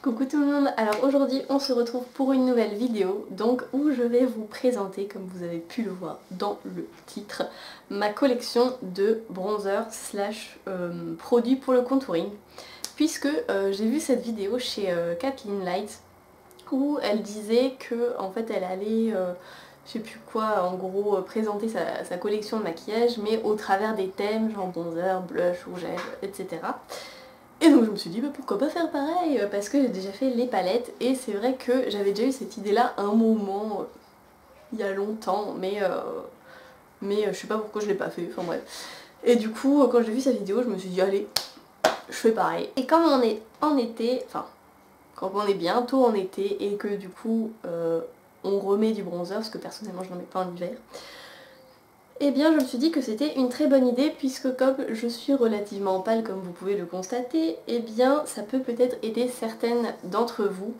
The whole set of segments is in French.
Coucou tout le monde, alors aujourd'hui on se retrouve pour une nouvelle vidéo donc où je vais vous présenter, comme vous avez pu le voir dans le titre, ma collection de bronzer slash produits pour le contouring, puisque j'ai vu cette vidéo chez Kathleen Light où elle disait que en fait elle allait je sais plus quoi, en gros présenter sa collection de maquillage mais au travers des thèmes genre bronzer, blush, rouge à lèvres, etc. Et donc je me suis dit bah, pourquoi pas faire pareil, parce que j'ai déjà fait les palettes et c'est vrai que j'avais déjà eu cette idée là un moment, il y a longtemps, mais je sais pas pourquoi je l'ai pas fait, enfin bref. Et du coup quand j'ai vu cette vidéo je me suis dit allez, je fais pareil. Et comme on est en été, enfin quand on est bientôt en été et que du coup on remet du bronzer, parce que personnellement je n'en mets pas en hiver, eh bien je me suis dit que c'était une très bonne idée puisque comme je suis relativement pâle comme vous pouvez le constater, eh bien ça peut peut-être aider certaines d'entre vous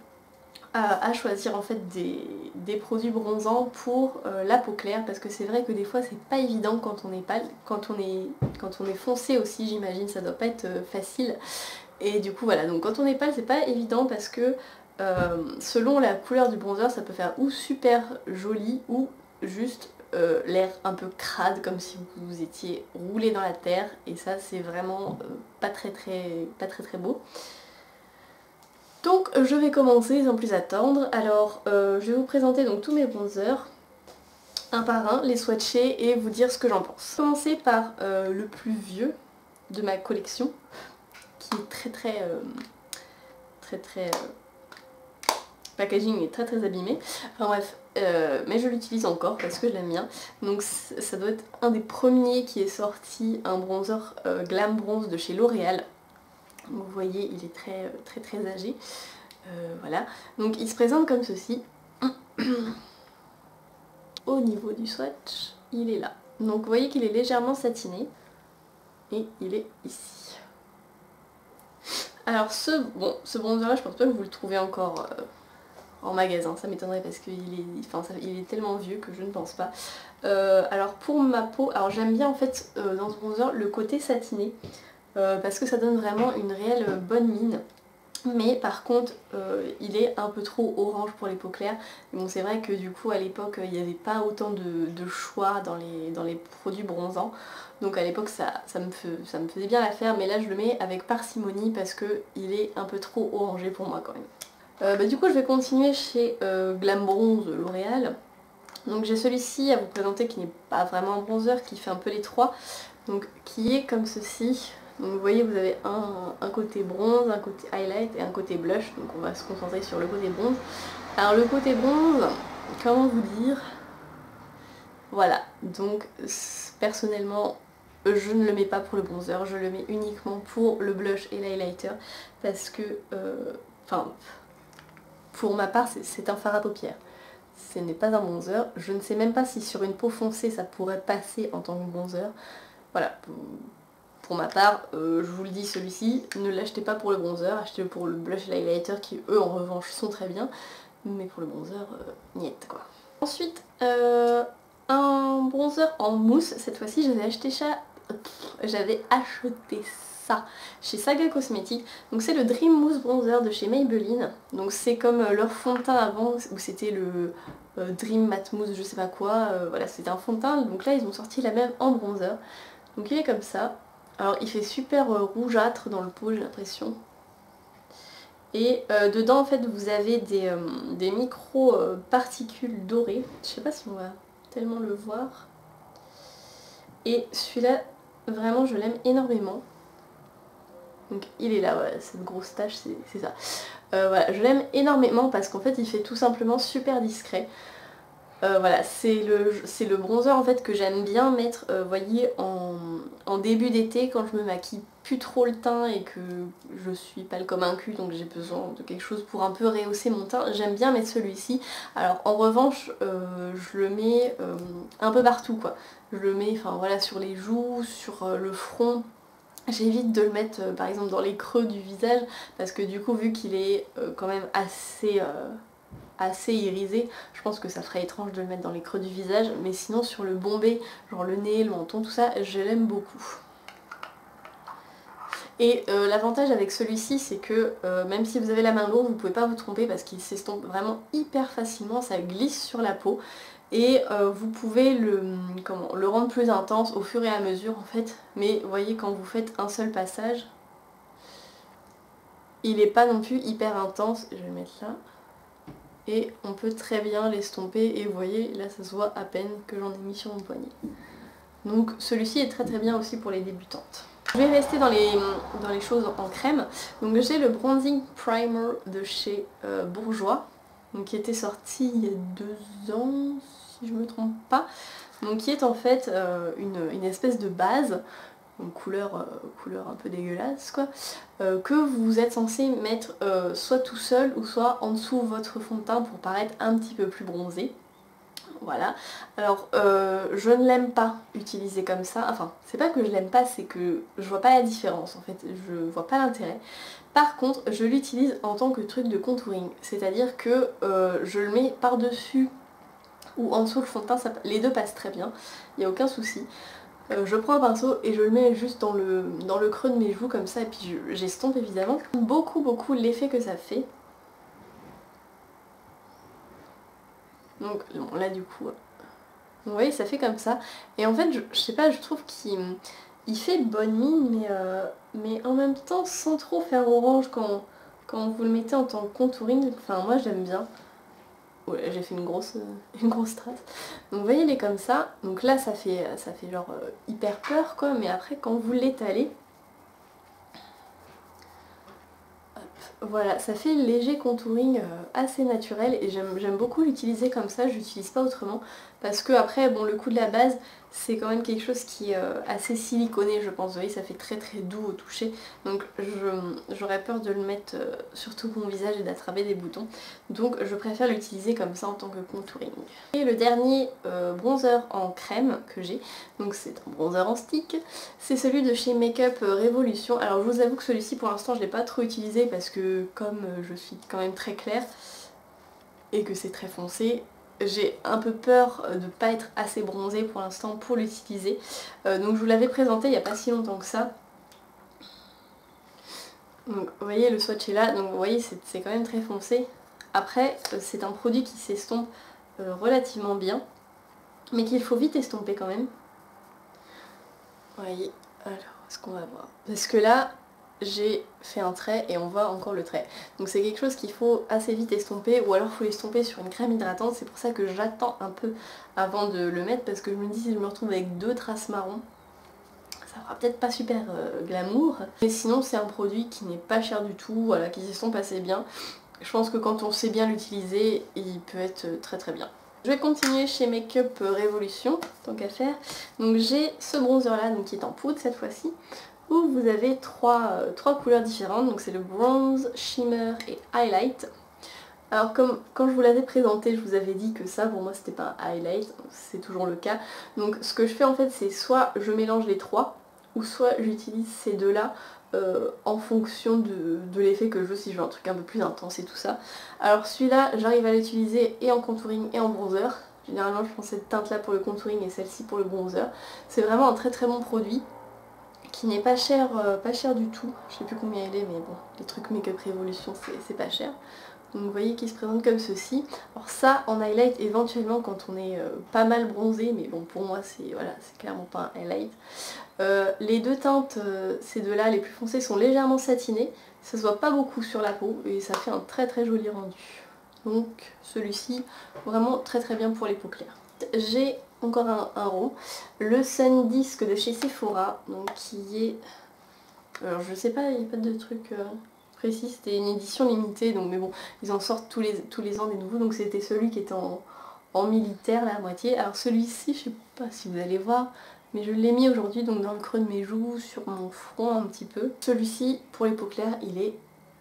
à choisir en fait des produits bronzants pour la peau claire, parce que c'est vrai que des fois c'est pas évident quand on est pâle, quand on est foncé aussi j'imagine ça doit pas être facile, et du coup voilà, donc quand on est pâle c'est pas évident parce que selon la couleur du bronzer ça peut faire ou super joli ou juste l'air un peu crade comme si vous étiez roulé dans la terre, et ça c'est vraiment pas très beau. Donc je vais commencer sans plus attendre. Alors je vais vous présenter donc tous mes bronzers un par un, les swatcher et vous dire ce que j'en pense. Je vais commencer par le plus vieux de ma collection qui est très packaging est très abîmé, enfin bref, mais je l'utilise encore parce que je l'aime bien. Donc ça doit être un des premiers qui est sorti, un bronzer Glam Bronze de chez L'Oréal. Vous voyez il est très âgé, voilà. Donc il se présente comme ceci. Au niveau du swatch, il est là. Donc vous voyez qu'il est légèrement satiné et il est ici. Alors ce bronzer là je pense pas que vous le trouvez encore en magasin, ça m'étonnerait parce qu'il est tellement vieux que je ne pense pas. Alors pour ma peau, alors j'aime bien en fait dans ce bronzer le côté satiné parce que ça donne vraiment une réelle bonne mine. Mais par contre il est un peu trop orange pour les peaux claires. Bon, c'est vrai que du coup à l'époque il n'y avait pas autant de choix dans les produits bronzants. Donc à l'époque ça me faisait bien l'affaire, mais là je le mets avec parcimonie parce qu'il est un peu trop orangé pour moi quand même. Du coup je vais continuer chez Glam Bronze L'Oréal. Donc j'ai celui-ci à vous présenter qui n'est pas vraiment un bronzer, qui fait un peu les trois. Donc qui est comme ceci. Donc vous voyez vous avez un côté bronze, un côté highlight et un côté blush. Donc on va se concentrer sur le côté bronze. Alors le côté bronze, comment vous dire, voilà, donc personnellement je ne le mets pas pour le bronzer, je le mets uniquement pour le blush et l'highlighter parce que, pour ma part c'est un fard à paupières. Ce n'est pas un bronzer, je ne sais même pas si sur une peau foncée ça pourrait passer en tant que bronzer. Voilà, pour ma part, je vous le dis, celui-ci, ne l'achetez pas pour le bronzer, achetez-le pour le blush et l'highlighter qui eux en revanche sont très bien, mais pour le bronzer, niet quoi. Ensuite, un bronzer en mousse, cette fois-ci j'avais acheté ça chez Saga Cosmetics. Donc c'est le Dream Mousse Bronzer de chez Maybelline. Donc c'est comme leur fond de teint avant où c'était le Dream Matte Mousse je sais pas quoi, voilà c'était un fond de teint, donc là ils ont sorti la même en bronzer. Donc il est comme ça. Alors il fait super rougeâtre dans le pot j'ai l'impression. Et dedans en fait vous avez des micro particules dorées. Je sais pas si on va tellement le voir. Et celui-là vraiment je l'aime énormément. Donc il est là, voilà, cette grosse tache c'est ça. Voilà, je l'aime énormément parce qu'en fait il fait tout simplement super discret. Voilà, c'est le bronzer en fait que j'aime bien mettre, voyez, en début d'été quand je me maquille plus trop le teint et que je suis pâle comme un cul, donc j'ai besoin de quelque chose pour un peu rehausser mon teint. J'aime bien mettre celui-ci. Alors en revanche, je le mets un peu partout quoi. Je le mets, enfin voilà, sur les joues, sur le front. J'évite de le mettre par exemple dans les creux du visage parce que du coup vu qu'il est quand même assez irisé, je pense que ça ferait étrange de le mettre dans les creux du visage, mais sinon sur le bombé, genre le nez, le menton, tout ça, je l'aime beaucoup. Et l'avantage avec celui-ci, c'est que même si vous avez la main lourde, vous pouvez pas vous tromper parce qu'il s'estompe vraiment hyper facilement, ça glisse sur la peau. Et vous pouvez le rendre plus intense au fur et à mesure en fait. Mais vous voyez, quand vous faites un seul passage, il n'est pas non plus hyper intense. Je vais le mettre là. Et on peut très bien l'estomper. Et vous voyez, là ça se voit à peine que j'en ai mis sur mon poignet. Donc celui-ci est très très bien aussi pour les débutantes. Je vais rester dans les choses en crème. Donc j'ai le Bronzing Primer de chez Bourjois, donc, qui était sorti il y a 2 ans, si je ne me trompe pas. Donc qui est en fait une espèce de base, une couleur un peu dégueulasse quoi, que vous êtes censé mettre soit tout seul ou soit en dessous votre fond de teint pour paraître un petit peu plus bronzé. Voilà, alors je ne l'aime pas utiliser comme ça, enfin c'est pas que je l'aime pas, c'est que je vois pas la différence en fait, je vois pas l'intérêt. Par contre je l'utilise en tant que truc de contouring, c'est-à-dire que je le mets par-dessus ou en dessous le fond de teint, les deux passent très bien, il n'y a aucun souci. Je prends un pinceau et je le mets juste dans le creux de mes joues comme ça et puis j'estompe évidemment. Beaucoup l'effet que ça fait. Donc bon, là du coup, vous voyez ça fait comme ça. Et en fait je sais pas, je trouve qu'il fait bonne mine mais en même temps sans trop faire orange quand vous le mettez en tant que contouring. Enfin moi j'aime bien. Ouais, j'ai fait une grosse trace. Donc vous voyez il est comme ça. Donc là ça fait genre hyper peur quoi. Mais après quand vous l'étalez, voilà, ça fait léger contouring assez naturel et j'aime beaucoup l'utiliser comme ça, je l'utilise pas autrement parce que après bon le coup de la base c'est quand même quelque chose qui est assez siliconé je pense, vous voyez ça fait très très doux au toucher donc j'aurais peur de le mettre sur tout mon visage et d'attraper des boutons, donc je préfère l'utiliser comme ça en tant que contouring. Et le dernier bronzer en crème que j'ai, donc c'est un bronzer en stick, c'est celui de chez Makeup Revolution. Alors je vous avoue que celui-ci pour l'instant je l'ai pas trop utilisé parce que comme je suis quand même très claire et que c'est très foncé, j'ai un peu peur de pas être assez bronzée pour l'instant pour l'utiliser. Donc je vous l'avais présenté il n'y a pas si longtemps que ça. Donc vous voyez le swatch est là, donc vous voyez c'est quand même très foncé. Après c'est un produit qui s'estompe relativement bien, mais qu'il faut vite estomper quand même. Vous voyez, alors ce qu'on va voir. Parce que là j'ai fait un trait et on voit encore le trait. Donc c'est quelque chose qu'il faut assez vite estomper ou alors il faut l'estomper sur une crème hydratante. C'est pour ça que j'attends un peu avant de le mettre parce que je me dis si je me retrouve avec 2 traces marron, ça fera peut-être pas super glamour. Mais sinon c'est un produit qui n'est pas cher du tout, voilà, qui s'estompe assez bien. Je pense que quand on sait bien l'utiliser, il peut être très très bien. Je vais continuer chez Makeup Revolution, tant qu'à faire. Donc j'ai ce bronzer là, donc, qui est en poudre cette fois-ci, où vous avez trois couleurs différentes, donc c'est le bronze, shimmer et highlight. Alors comme quand je vous l'avais présenté, je vous avais dit que ça pour moi c'était pas un highlight, c'est toujours le cas. Donc ce que je fais en fait c'est soit je mélange les trois, ou soit j'utilise ces deux là en fonction de l'effet que je veux, si je veux un truc un peu plus intense et tout ça. Alors celui-là j'arrive à l'utiliser et en contouring et en bronzer. Généralement je prends cette teinte là pour le contouring et celle-ci pour le bronzer. C'est vraiment un très très bon produit qui n'est pas cher du tout. Je sais plus combien il est mais bon, les trucs Makeup Revolution c'est pas cher. Donc vous voyez qu'il se présente comme ceci. Alors ça en highlight éventuellement quand on est pas mal bronzé, mais bon pour moi c'est voilà, c'est clairement pas un highlight. Les deux teintes, ces deux là les plus foncées sont légèrement satinées, ça se voit pas beaucoup sur la peau et ça fait un très très joli rendu. Donc celui-ci vraiment très très bien pour les peaux claires. J'ai encore un rond, le Sun Disc de chez Sephora, donc qui est... Alors je sais pas, il n'y a pas de truc précis, c'était une édition limitée, donc mais bon, ils en sortent tous les ans des nouveaux, donc c'était celui qui était en militaire là à moitié. Alors celui-ci, je sais pas si vous allez voir, mais je l'ai mis aujourd'hui donc dans le creux de mes joues, sur mon front un petit peu. Celui-ci, pour les peaux claires, il est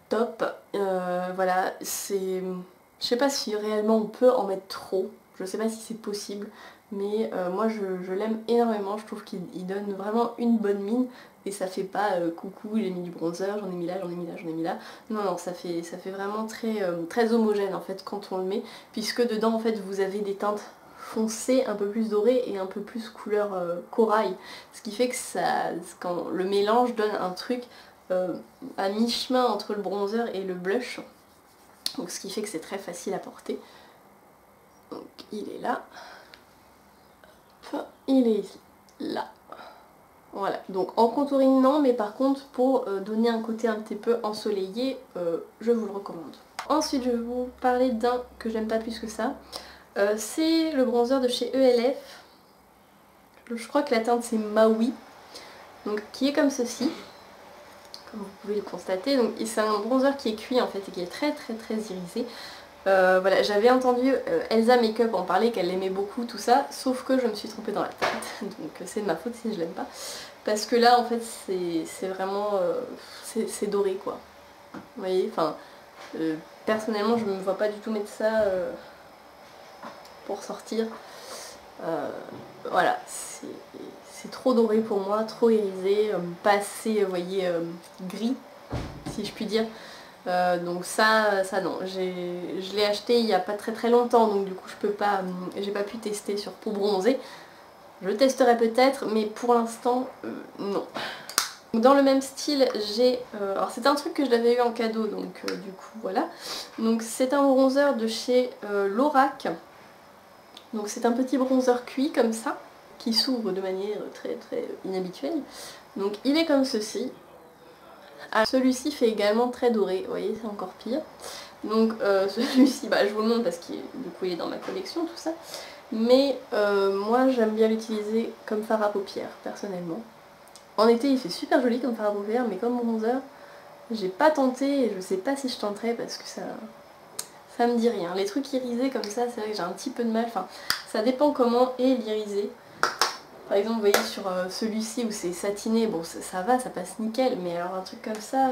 top. Voilà, c'est... Je sais pas si réellement on peut en mettre trop, je sais pas si c'est possible, mais moi je l'aime énormément, je trouve qu'il donne vraiment une bonne mine et ça fait pas coucou j'ai mis du bronzer, j'en ai mis là, j'en ai mis là, j'en ai mis là. Non non, ça fait vraiment très homogène en fait quand on le met, puisque dedans en fait vous avez des teintes foncées, un peu plus dorées et un peu plus couleur corail, ce qui fait que ça, quand le mélange donne un truc à mi-chemin entre le bronzer et le blush. Donc ce qui fait que c'est très facile à porter. Donc il est là. Il est là. Voilà, donc en contouring non, mais par contre pour donner un côté un petit peu ensoleillé, je vous le recommande. Ensuite je vais vous parler d'un que j'aime pas plus que ça. C'est le bronzer de chez ELF. Je crois que la teinte c'est Maui. Donc qui est comme ceci. Comme vous pouvez le constater. Donc c'est un bronzer qui est cuit en fait et qui est très irisé. Voilà, j'avais entendu Elsa Makeup en parler, qu'elle l'aimait beaucoup, tout ça, sauf que je me suis trompée dans la teinte, donc c'est de ma faute si je l'aime pas. Parce que là, en fait, c'est vraiment... c'est doré, quoi. Vous voyez, enfin, personnellement, je me vois pas du tout mettre ça pour sortir. Voilà, c'est trop doré pour moi, trop irisé, pas assez, vous voyez, gris, si je puis dire. Donc ça non, je l'ai acheté il n'y a pas très longtemps, donc du coup j'ai pas pu tester sur peau bronzée. Je le testerai peut-être, mais pour l'instant non. Dans le même style, j'ai... alors c'est un truc que je l'avais eu en cadeau, donc du coup voilà. Donc c'est un bronzer de chez Lorac. Donc c'est un petit bronzer cuit comme ça, qui s'ouvre de manière très inhabituelle. Donc il est comme ceci. Celui-ci fait également très doré, vous voyez, c'est encore pire. Donc celui-ci, je vous le montre parce qu'il du coup il est dans ma collection, tout ça. Mais moi j'aime bien l'utiliser comme fard à paupières, personnellement. En été il fait super joli comme fard à paupières, mais comme bronzer, j'ai pas tenté et je sais pas si je tenterai parce que ça me dit rien. Les trucs irisés comme ça, c'est vrai que j'ai un petit peu de mal, enfin ça dépend comment est l'irisé. Par exemple, vous voyez sur celui-ci où c'est satiné, bon ça va, ça passe nickel, mais alors un truc comme ça,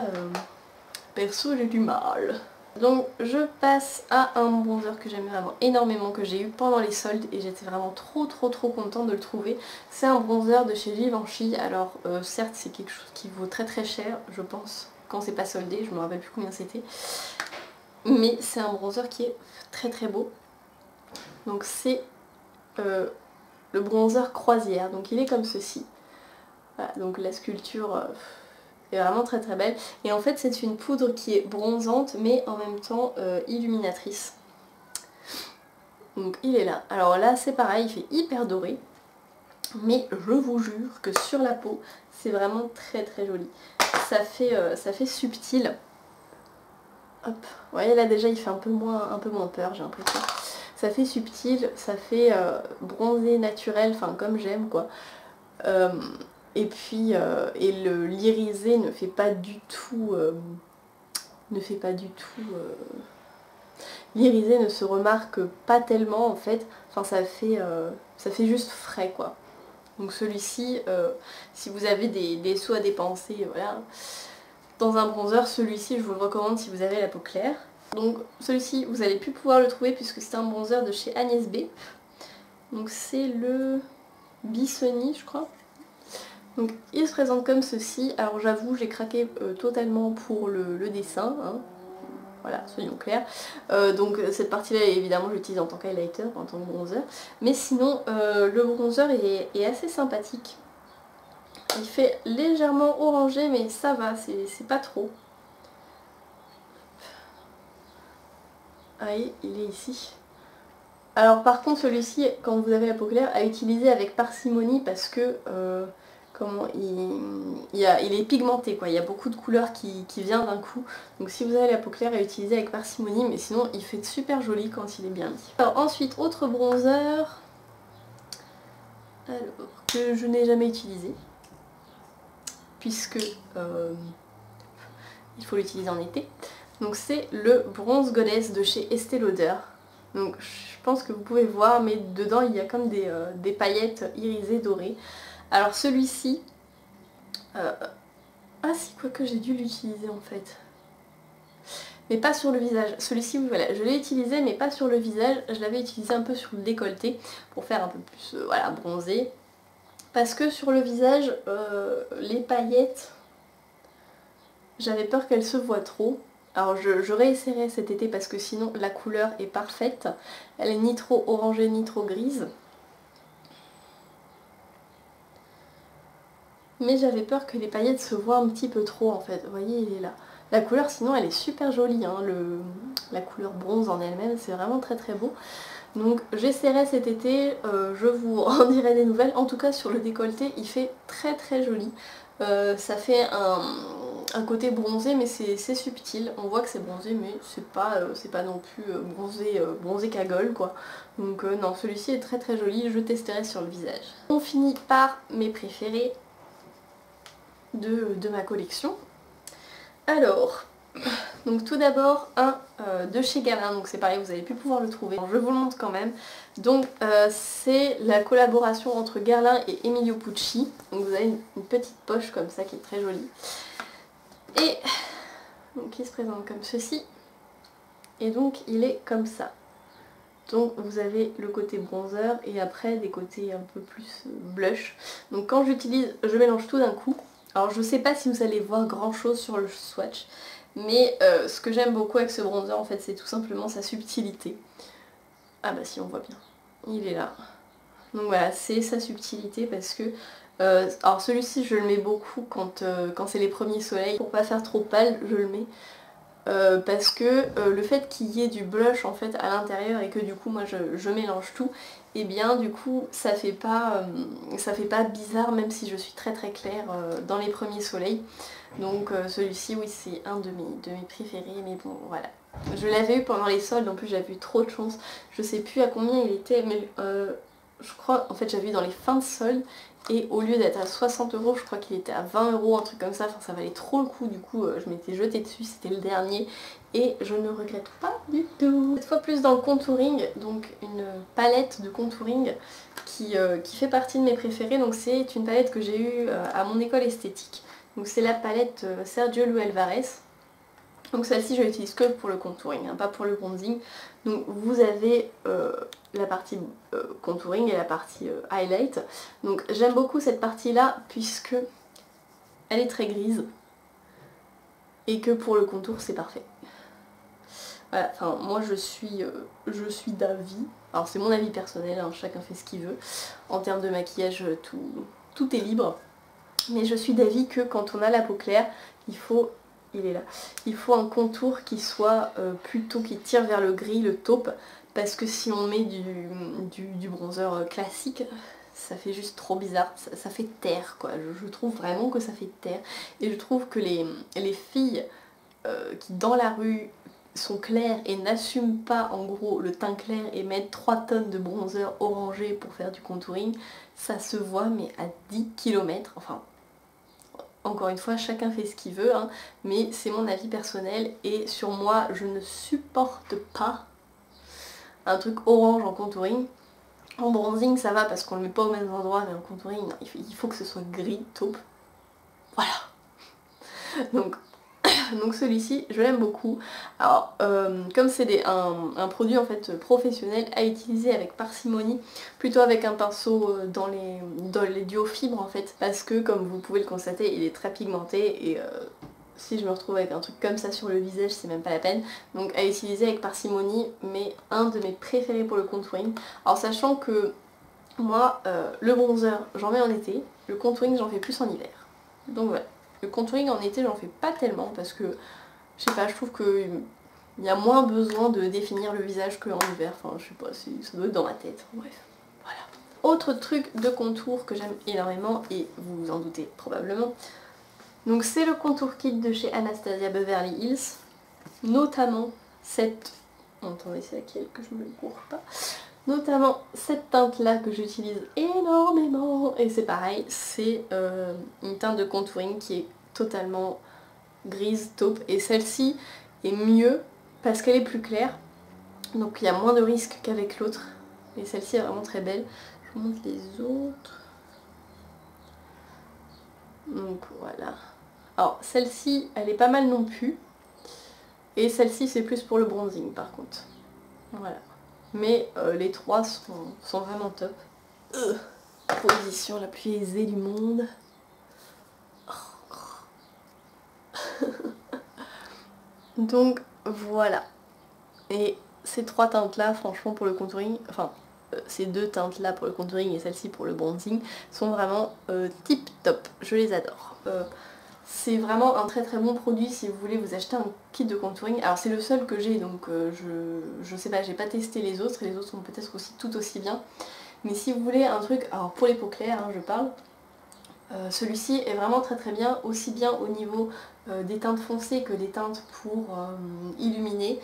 perso j'ai du mal. Donc je passe à un bronzer que j'aime vraiment énormément, que j'ai eu pendant les soldes et j'étais vraiment trop contente de le trouver. C'est un bronzer de chez Givenchy, alors certes c'est quelque chose qui vaut très cher, je pense, quand c'est pas soldé, je me rappelle plus combien c'était. Mais c'est un bronzer qui est très beau. Donc c'est... le bronzer croisière, donc il est comme ceci. Voilà, donc la sculpture est vraiment très belle. Et en fait c'est une poudre qui est bronzante mais en même temps illuminatrice. Donc il est là. Alors là c'est pareil, il fait hyper doré. Mais je vous jure que sur la peau c'est vraiment très joli. Ça fait subtil. Hop, vous voyez là déjà il fait un peu moins peur, j'ai l'impression. Ça fait subtil, ça fait bronzé naturel, enfin comme j'aime quoi. Et puis l'irisé ne fait pas du tout... l'irisé ne se remarque pas tellement en fait. Enfin ça fait juste frais quoi. Donc celui-ci, si vous avez des sous à dépenser, voilà, dans un bronzer, celui-ci je vous le recommande si vous avez la peau claire. Donc celui-ci vous allez plus pouvoir le trouver puisque c'est un bronzer de chez Agnès B. Donc c'est le Bissony je crois. Donc il se présente comme ceci. Alors j'avoue j'ai craqué totalement pour le dessin, hein. Voilà, soyons clairs. Donc cette partie-là évidemment je l'utilise en tant qu'highlighter, en tant que bronzer. Mais sinon le bronzer est assez sympathique. Il fait légèrement orangé mais ça va, c'est pas trop. Ah, il est ici. Alors par contre celui-ci, quand vous avez la peau claire, à utiliser avec parcimonie parce que il est pigmenté quoi, il y a beaucoup de couleurs qui vient d'un coup. Donc si vous avez la peau claire, à utiliser avec parcimonie, mais sinon il fait super joli quand il est bien mis. Alors ensuite, autre bronzer que je n'ai jamais utilisé, puisque il faut l'utiliser en été. Donc c'est le Bronze Goddess de chez Estée Lauder. Donc je pense que vous pouvez voir, mais dedans il y a comme des paillettes irisées dorées. Alors celui-ci... ah si, quoique j'ai dû l'utiliser en fait. Mais pas sur le visage. Celui-ci, voilà, je l'ai utilisé mais pas sur le visage. Je l'avais utilisé un peu sur le décolleté pour faire un peu plus voilà, bronzé. Parce que sur le visage, les paillettes, j'avais peur qu'elles se voient trop. Alors je réessayerai cet été parce que sinon la couleur est parfaite. Elle est ni trop orangée ni trop grise. Mais j'avais peur que les paillettes se voient un petit peu trop en fait. Vous voyez, il est là. La couleur sinon elle est super jolie, hein. La couleur bronze en elle-même, c'est vraiment très très beau. Donc j'essaierai cet été, je vous en dirai des nouvelles. En tout cas sur le décolleté, il fait très très joli. Ça fait un côté bronzé mais c'est subtil. On voit que c'est bronzé mais c'est pas non plus bronzé cagole quoi. Donc non, celui-ci est très très joli, je testerai sur le visage. On finit par mes préférés de ma collection. Alors, donc tout d'abord un de chez Guerlain, donc c'est pareil, vous allez plus pouvoir le trouver, je vous le montre quand même. Donc c'est la collaboration entre Guerlain et Emilio Pucci, donc vous avez une petite poche comme ça qui est très jolie. Et donc il se présente comme ceci, et donc il est comme ça. Donc vous avez le côté bronzer et après des côtés un peu plus blush. Donc quand j'utilise, je mélange tout d'un coup. Alors je sais pas si vous allez voir grand chose sur le swatch, mais ce que j'aime beaucoup avec ce bronzer en fait c'est tout simplement sa subtilité. Ah bah si on voit bien, il est là. Donc voilà, c'est sa subtilité parce que... alors celui-ci je le mets beaucoup quand c'est les premiers soleils. Pour pas faire trop pâle, je le mets. Parce que le fait qu'il y ait du blush en fait à l'intérieur et que du coup moi je mélange tout, et bien du coup ça fait pas bizarre même si je suis très très claire dans les premiers soleils. Donc celui-ci oui c'est un de mes préférés, mais bon voilà. Je l'avais eu pendant les soldes, en plus j'avais eu trop de chance, je sais plus à combien il était mais je crois en fait j'avais eu dans les fins de soldes. Et au lieu d'être à 60 €, je crois qu'il était à 20 €, un truc comme ça, enfin ça valait trop le coup, du coup je m'étais jetée dessus, c'était le dernier et je ne regrette pas du tout. Cette fois plus dans le contouring, donc une palette de contouring qui fait partie de mes préférés, donc c'est une palette que j'ai eue à mon école esthétique, donc c'est la palette Sergio Lu Alvarez. Donc celle-ci je l'utilise que pour le contouring, hein, pas pour le bronzing. Donc vous avez la partie contouring et la partie highlight. Donc j'aime beaucoup cette partie-là puisque elle est très grise et que pour le contour c'est parfait. Voilà, enfin moi je suis d'avis, alors c'est mon avis personnel, hein, chacun fait ce qu'il veut. En termes de maquillage, tout est libre. Mais je suis d'avis que quand on a la peau claire, il est là. Il faut un contour qui soit plutôt qui tire vers le gris, le taupe, parce que si on met du bronzer classique, ça fait juste trop bizarre, ça fait terre quoi. Je trouve vraiment que ça fait terre. Et je trouve que les filles qui dans la rue sont claires et n'assument pas en gros le teint clair et mettent 3 tonnes de bronzer orangé pour faire du contouring, ça se voit mais à 10 km, enfin... Encore une fois, chacun fait ce qu'il veut, hein, mais c'est mon avis personnel et sur moi, je ne supporte pas un truc orange en contouring. En bronzing, ça va parce qu'on le met pas au même endroit, mais en contouring, non, il faut que ce soit gris, taupe. Voilà. Donc celui-ci, je l'aime beaucoup. Alors, comme c'est un produit en fait professionnel à utiliser avec parcimonie, plutôt avec un pinceau dans les duos fibres en fait, parce que comme vous pouvez le constater, il est très pigmenté et si je me retrouve avec un truc comme ça sur le visage, c'est même pas la peine. Donc à utiliser avec parcimonie, mais un de mes préférés pour le contouring. Alors sachant que moi, le bronzer, j'en mets en été, le contouring, j'en fais plus en hiver. Donc voilà. Le contouring en été j'en fais pas tellement parce que je sais pas, je trouve qu'il y a moins besoin de définir le visage qu'en hiver, enfin je sais pas, ça doit être dans ma tête, bref, voilà. Autre truc de contour que j'aime énormément et vous vous en doutez probablement, donc c'est le contour kit de chez Anastasia Beverly Hills, notamment cette... Attendez, c'est laquelle que je me cours pas. Notamment cette teinte là que j'utilise énormément et c'est pareil, c'est une teinte de contouring qui est totalement grise, taupe, et celle-ci est mieux parce qu'elle est plus claire, donc il y a moins de risques qu'avec l'autre, et celle-ci est vraiment très belle. Je vous montre les autres. Donc voilà. Alors celle-ci elle est pas mal non plus, et celle-ci c'est plus pour le bronzing par contre. Voilà. Mais les trois sont vraiment top. Position la plus aisée du monde. Donc voilà. Et ces trois teintes là, franchement pour le contouring, enfin ces deux teintes là pour le contouring et celle-ci pour le bronzing sont vraiment tip top, je les adore. C'est vraiment un très très bon produit si vous voulez vous acheter un kit de contouring. Alors c'est le seul que j'ai, donc je sais pas, j'ai pas testé les autres et les autres sont peut-être aussi tout aussi bien. Mais si vous voulez un truc, alors pour les peaux claires je parle, celui-ci est vraiment très très bien, aussi bien au niveau des teintes foncées que des teintes pour illuminer.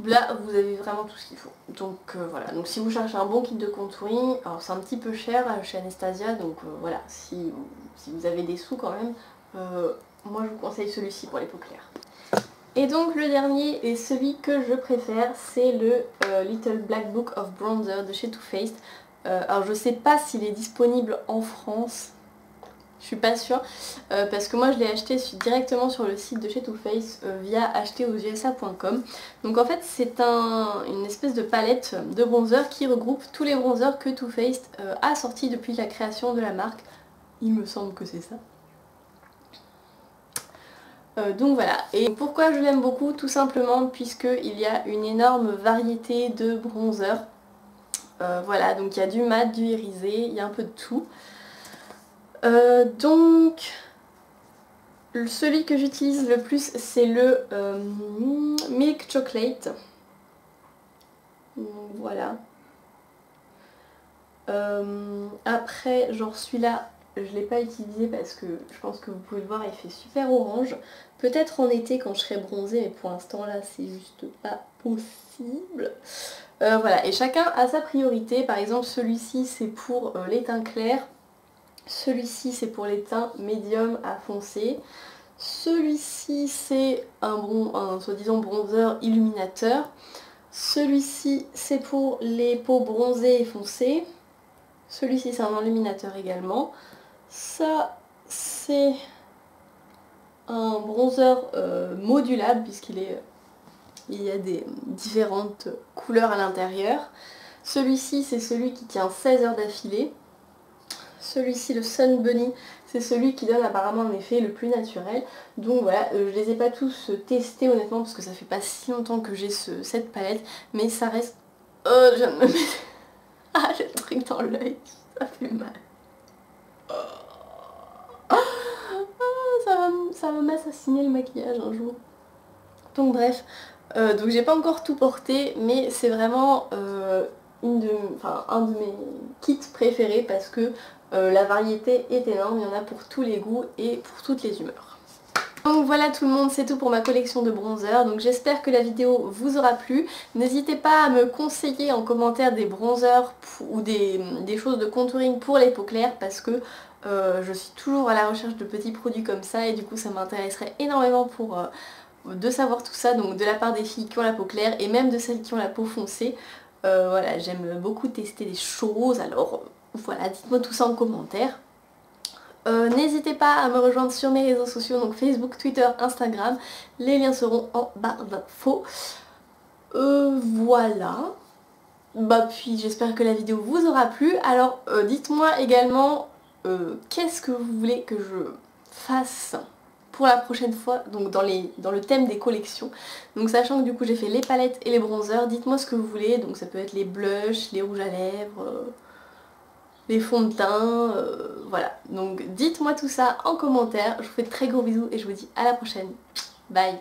Là vous avez vraiment tout ce qu'il faut. Donc voilà, donc si vous cherchez un bon kit de contouring, alors c'est un petit peu cher chez Anastasia, donc voilà, si vous avez des sous quand même, moi je vous conseille celui-ci pour les peaux claires. Et donc le dernier et celui que je préfère, c'est le Little Black Book of Bronzer de chez Too Faced. Alors je sais pas s'il est disponible en France, je suis pas sûre, parce que moi je l'ai acheté directement sur le site de chez Too Faced via acheteraususa.com. Donc en fait c'est une espèce de palette de bronzers qui regroupe tous les bronzers que Too Faced a sortis depuis la création de la marque. Il me semble que c'est ça. Donc voilà, et pourquoi je l'aime beaucoup? Tout simplement puisqu'il y a une énorme variété de bronzers. Voilà, donc il y a du mat, du irisé, il y a un peu de tout. Donc celui que j'utilise le plus c'est le Milk Chocolate. Donc, voilà. Après genre celui-là je l'ai pas utilisé parce que je pense que vous pouvez le voir, il fait super orange. Peut-être en été quand je serai bronzée, mais pour l'instant là c'est juste pas possible. Voilà, et chacun a sa priorité. Par exemple celui-ci c'est pour les teints clairs. Celui-ci c'est pour les teints médium à foncé. Celui-ci c'est un soi-disant bronzer illuminateur. Celui-ci c'est pour les peaux bronzées et foncées. Celui-ci c'est un illuminateur également. Ça c'est un bronzer modulable puisqu'il y a des différentes couleurs à l'intérieur. Celui-ci c'est celui qui tient 16 heures d'affilée. Celui-ci, le Sun Bunny, c'est celui qui donne apparemment un effet le plus naturel. Donc voilà, je les ai pas tous testés honnêtement parce que ça fait pas si longtemps que j'ai cette palette. Mais ça reste... Oh, je viens de me mettre... Ah, j'ai le truc dans l'œil, ça fait mal. Ça va m'assassiner le maquillage un jour. Donc bref, donc j'ai pas encore tout porté, mais c'est vraiment un de mes kits préférés parce que la variété est énorme, il y en a pour tous les goûts et pour toutes les humeurs. Donc voilà tout le monde, c'est tout pour ma collection de bronzers. Donc j'espère que la vidéo vous aura plu. N'hésitez pas à me conseiller en commentaire des bronzers ou des choses de contouring pour les peaux claires parce que je suis toujours à la recherche de petits produits comme ça et du coup ça m'intéresserait énormément de savoir tout ça, donc de la part des filles qui ont la peau claire et même de celles qui ont la peau foncée. Voilà, j'aime beaucoup tester des choses, alors voilà, dites-moi tout ça en commentaire. N'hésitez pas à me rejoindre sur mes réseaux sociaux, donc Facebook, Twitter, Instagram, les liens seront en barre d'infos. Voilà. Bah puis j'espère que la vidéo vous aura plu, alors dites-moi également qu'est-ce que vous voulez que je fasse pour la prochaine fois, donc dans le thème des collections. Donc sachant que du coup j'ai fait les palettes et les bronzers, dites-moi ce que vous voulez, donc ça peut être les blushs, les rouges à lèvres, les fonds de teint, voilà. Donc dites-moi tout ça en commentaire, je vous fais de très gros bisous et je vous dis à la prochaine. Bye.